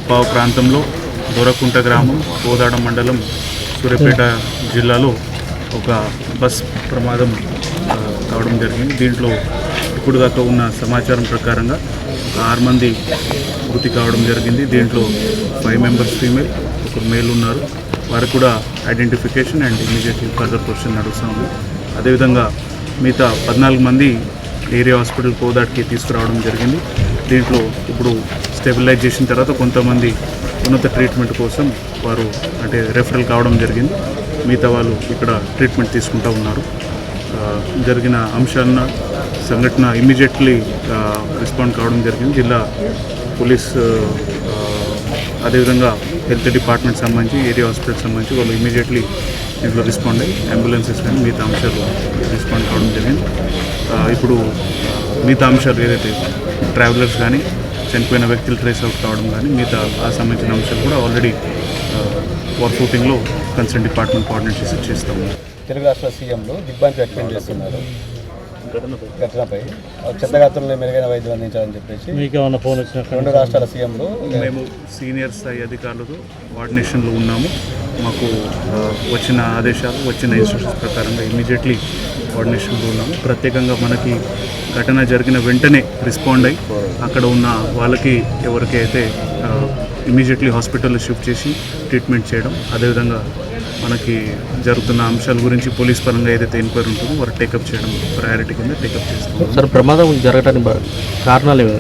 పావు ప్రాంతంలో దొరకుంట గ్రామం, కోదాడ మండలం, సూర్యాపేట జిల్లాలో ఒక బస్ ప్రమాదం కావడం జరిగింది. దీంట్లో ఇప్పుడు దాకా ఉన్న సమాచారం ప్రకారంగా 6 మంది మృతి కావడం జరిగింది. దీంట్లో 5 మెంబర్స్ ఫీమేల్, 1 మేల్ ఉన్నారు. వారికి కూడా identification and immediately further question నడుస్తూ ఉంది. అదేవిధంగా మిగతా 14 మంది ఏరియా హాస్పిటల్ కోదాడికి తీసుకురావడం జరిగింది. దీంట్లో ఇప్పుడు స్టెబిలైజ్ చేసిన తర్వాత కొంతమంది ఉన్నత ట్రీట్మెంట్ కోసం వారు అంటే రెఫరల్ కావడం జరిగింది. మిగతా వాళ్ళు ఇక్కడ ట్రీట్మెంట్ తీసుకుంటూ ఉన్నారు. జరిగిన అంశాలను సంఘటన ఇమ్మీడియట్లీ రెస్పాండ్ కావడం జరిగింది. జిల్లా పోలీస్ అదేవిధంగా హెల్త్ డిపార్ట్మెంట్ సంబంధించి ఏరియా హాస్పిటల్కి సంబంధించి వాళ్ళు ఇమ్మీడియట్లీ దీంట్లో రెస్పాండ్ అయ్యి అంబులెన్సెస్ కానీ మిగతా అంశాలు రెస్పాండ్ కావడం జరిగింది. ఇప్పుడు మిగతా అంశాలు ఏదైతే ట్రావెలర్స్ కానీ చనిపోయిన వ్యక్తులు ట్రేస్ అవుట్ కావడం కానీ మిగతా ఆ సంబంధించిన అంశాలు కూడా ఆల్రెడీ వర్క్ ఫూటింగ్లో కన్సర్న్ డిపార్ట్మెంట్ కోఆర్డినేట్ చేసి చేస్తాము. తెలుగు రాష్ట్ర సీఎంలు దిగ్బాంతి వ్యక్తం చేస్తున్నారు ఘటనపై క్షతగాత్రులను మెరుగైన వైద్యం అందించాలని చెప్పేసి ఫోన్ వచ్చిన 2 రాష్ట్రాల సీఎంలు మేము సీనియర్ స్థాయి అధికారులతో కోఆర్డినేషన్లో ఉన్నాము. మాకు వచ్చిన ఆదేశాలు వచ్చిన ఇన్స్ట్రక్షన్స్ ప్రకారంగా ఇమీడియట్లీ కోఆర్డినేషన్లో ఉన్నాము. ప్రత్యేకంగా మనకి ఘటన జరిగిన వెంటనే రెస్పాండ్ అయ్యి అక్కడ ఉన్న వాళ్ళకి ఎవరికైతే ఇమీడియట్లీ హాస్పిటల్లో షిఫ్ట్ చేసి ట్రీట్మెంట్ చేయడం, అదేవిధంగా మనకి జరుగుతున్న అంశాల గురించి పోలీస్ పరంగా ఏదైతే ఎంక్వైరీ ఉంటుందో వారు టేకప్ చేయడం ప్రయారిటీ కింద టేకప్ చేస్తాం. సార్, ప్రమాదం జరగడానికి కారణాలు ఏమి?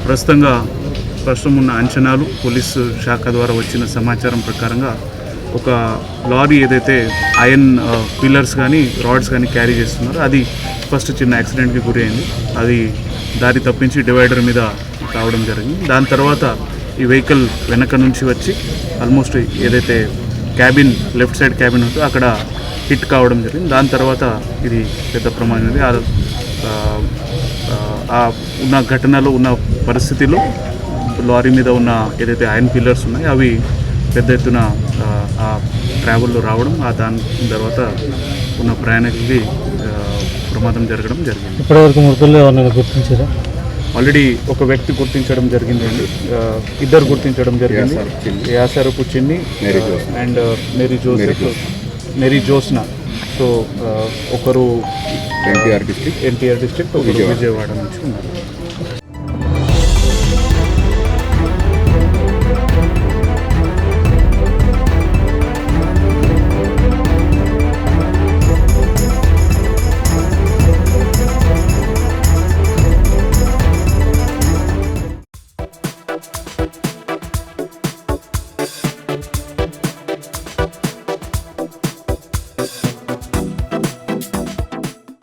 ప్రస్తుతం ఉన్న అంచనాలు పోలీసు శాఖ ద్వారా వచ్చిన సమాచారం ప్రకారంగా ఒక లారీ ఏదైతే ఐరన్ పిల్లర్స్ కానీ రాడ్స్ కానీ క్యారీ చేస్తున్నారో అది ఫస్ట్ చిన్న యాక్సిడెంట్కి గురి అయింది. అది దారి తప్పించి డివైడర్ మీద కావడం జరిగింది. దాని తర్వాత ఈ వెహికల్ వెనక నుంచి వచ్చి ఆల్మోస్ట్ ఏదైతే క్యాబిన్ లెఫ్ట్ సైడ్ క్యాబిన్ ఉందో అక్కడ హిట్ కావడం జరిగింది. దాని తర్వాత ఇది పెద్ద ప్రమాదం ఉంది. ఉన్న ఘటనలో ఉన్న పరిస్థితిలో లారీ మీద ఉన్న ఏదైతే ఐరన్ పిల్లర్స్ ఉన్నాయో అవి పెద్ద ఎత్తున ఆ ట్రావెల్లో రావడం, దాని తర్వాత ఉన్న ప్రయాణికులకి ప్రమాదం జరగడం జరిగింది. ఇప్పటివరకు మృతులు ఎవరైనా గుర్తించారా? ఆల్రెడీ ఒక వ్యక్తి గుర్తించడం జరిగిందండి, 2 గుర్తించడం జరిగింది. యాసరపు చిన్ని అండ్ మేరీ జోస్న. సో ఒకరు ఎన్టీఆర్ డిస్ట్రిక్ట్, ఒకరు విజయవాడ నుంచి ఉన్నారు.